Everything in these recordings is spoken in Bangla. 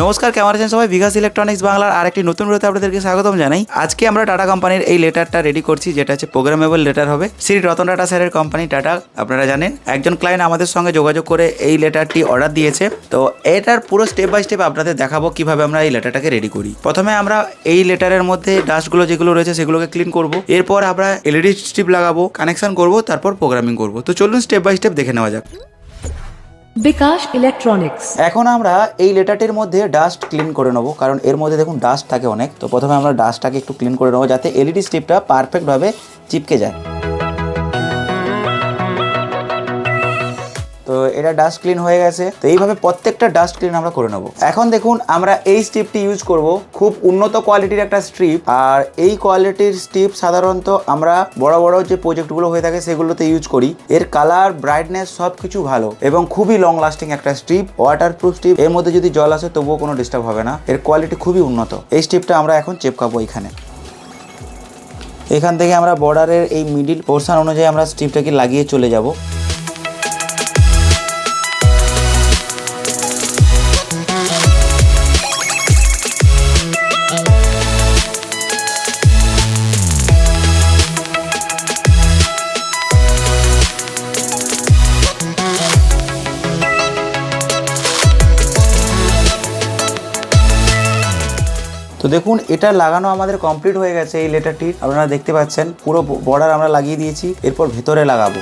নমস্কার, কেমন আছেন সবাই? বিকাশ ইলেকট্রনিক্স বাংলার আরেকটি নতুন ভিডিওতে আপনাদেরকে স্বাগতম জানাই। আজকে আমরা টাটা কোম্পানির এই লেটারটা রেডি করছি, যেটা হচ্ছে প্রোগ্রামেবল লেটার হবে। শ্রী রতন টাটা স্যারের কোম্পানি টাটা, আপনারা জানেন। একজন ক্লায়েন্ট আমাদের সঙ্গে যোগাযোগ করে এই লেটারটি অর্ডার দিয়েছে। তো এটার পুরো স্টেপ বাই স্টেপ আপনাদের দেখাবো কিভাবে আমরা এই লেটারটাকে রেডি করি। প্রথমে আমরা এই লেটারের মধ্যে ডাস্টগুলো যেগুলো রয়েছে সেগুলোকে ক্লিন করব। এরপর আমরা এলইডি স্ট্রিপ লাগাবো, কানেকশন করব, তারপর প্রোগ্রামিং করব। তো চলুন স্টেপ বাই স্টেপ দেখে নেওয়া যাক। বিকাশ ইলেকট্রনিক্স। এখন আমরা এই লেটারটির মধ্যে ডাস্ট ক্লিন করে নেবো, কারণ এর মধ্যে দেখুন ডাস্ট থাকে অনেক। তো প্রথমে আমরা ডাস্টটাকে একটু ক্লিন করে নেবো, যাতে এলইডি স্ট্রিপটা পারফেক্টভাবে চিপকে যায়। তো এটা ডাস্ট ক্লিন হয়ে গেছে। তো এইভাবে প্রত্যেকটা ডাস্ট ক্লিন আমরা করে নেবো। এখন দেখুন আমরা এই স্ট্রিপটি ইউজ করব, খুব উন্নত কোয়ালিটির একটা স্ট্রিপ। আর এই কোয়ালিটির স্ট্রিপ সাধারণত আমরা বড় বড় যে প্রজেক্টগুলো হয়ে থাকে সেগুলোতে ইউজ করি। এর কালার, ব্রাইটনেস সব কিছু ভালো এবং খুবই লং লাস্টিং একটা স্ট্রিপ, ওয়াটারপ্রুফ স্ট্রিপ। এর মধ্যে যদি জল আসে তবুও কোনো ডিস্টার্ব হবে না। এর কোয়ালিটি খুবই উন্নত। এই স্ট্রিপটা আমরা এখন চেপকাবো এখান থেকে আমরা বর্ডারের এই মিডিল পোর্শন অনুযায়ী আমরা স্ট্রিপটাকে লাগিয়ে চলে যাব। তো দেখুন এটা লাগানো আমাদের কমপ্লিট হয়ে গেছে। এই লেটারটির আপনারা দেখতে পাচ্ছেন পুরো বর্ডার আমরা লাগিয়ে দিয়েছি। এরপর ভেতরে লাগাবো।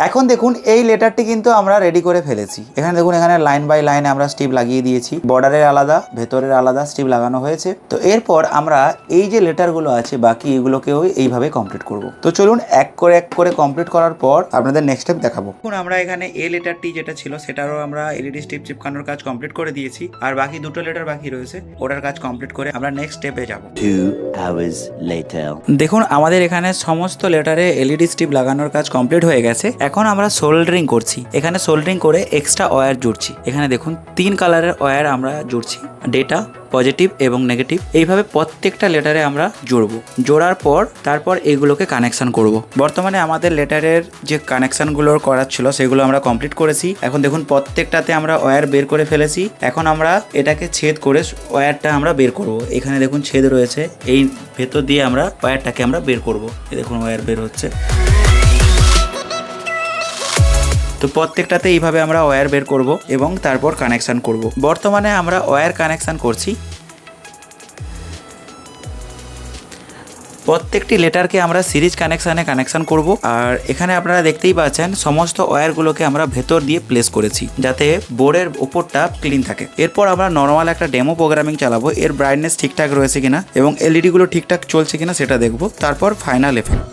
এখন দেখুন এই লেটারটি কিন্তু আমরা রেডি করে ফেলেছি। এখানে দেখুন, এখানে লাইন বাই লাইন আমরা স্ট্রিপ লাগিয়ে দিয়েছি। বর্ডারের আলাদা, ভেতরের আলাদা স্ট্রিপ লাগানো হয়েছে। তো এরপর আমরা এই যে লেটারগুলো আছে বাকি, এগুলোকেও এইভাবে কমপ্লিট করব। তো চলুন এক করে কমপ্লিট করার পর আপনাদের নেক্সট স্টেপ দেখাবো। এখন আমরা এখানে এই লেটারটি যেটা ছিল সেটারও আমরা এলইডি স্ট্রিপ চিপকানোর কাজ কমপ্লিট করে দিয়েছি। আর বাকি দুটো লেটার বাকি রয়েছে, ওটার কাজ কমপ্লিট করে আমরা নেক্সট স্টেপে যাব। 2 hours later. দেখুন আমাদের এখানে সমস্ত লেটারে এলইডি স্ট্রিপ লাগানোর কাজ কমপ্লিট হয়ে গেছে। এখন আমরা সোল্ডারিং করছি। এখানে সোল্ডারিং করে এক্সট্রা ওয়্যার জুড়ছি। এখানে দেখুন 3 কালারের ওয়্যার আমরা জুড়ছি, ডেটা, পজিটিভ এবং নেগেটিভ। এইভাবে প্রত্যেকটা লেটারে আমরা জুড়বো। জোড়ার পর তারপর এগুলোকে কানেকশন করব। বর্তমানে আমাদের লেটারের যে কানেকশনগুলো করার ছিল সেগুলো আমরা কমপ্লিট করেছি। এখন দেখুন প্রত্যেকটাতে আমরা ওয়্যার বের করে ফেলেছি। এখন আমরা এটাকে ছেদ করে ওয়্যারটা আমরা বের করব। এখানে দেখুন ছেদ রয়েছে, এই ভেতর দিয়ে আমরা ওয়্যারটাকে আমরা বের করব। এই দেখুন ওয়্যার বের হচ্ছে। তো প্রত্যেকটাতে এইভাবে আমরা ওয়্যার বের করব এবং তারপর কানেকশান করব। বর্তমানে আমরা ওয়্যার কানেকশান করছি। প্রত্যেকটি লেটারকে আমরা সিরিজ কানেকশান করব। আর এখানে আপনারা দেখতেই পাচ্ছেন সমস্ত ওয়্যারগুলোকে আমরা ভেতর দিয়ে প্লেস করেছি, যাতে বোর্ডের উপরটা ক্লিন থাকে। এরপর আমরা নর্মাল একটা ডেমো প্রোগ্রামিং চালাবো। এর ব্রাইটনেস ঠিকঠাক রয়েছে কিনা এবং এলইডিগুলো ঠিকঠাক চলছে কিনা সেটা দেখব। তারপর ফাইনাল এফেক্ট।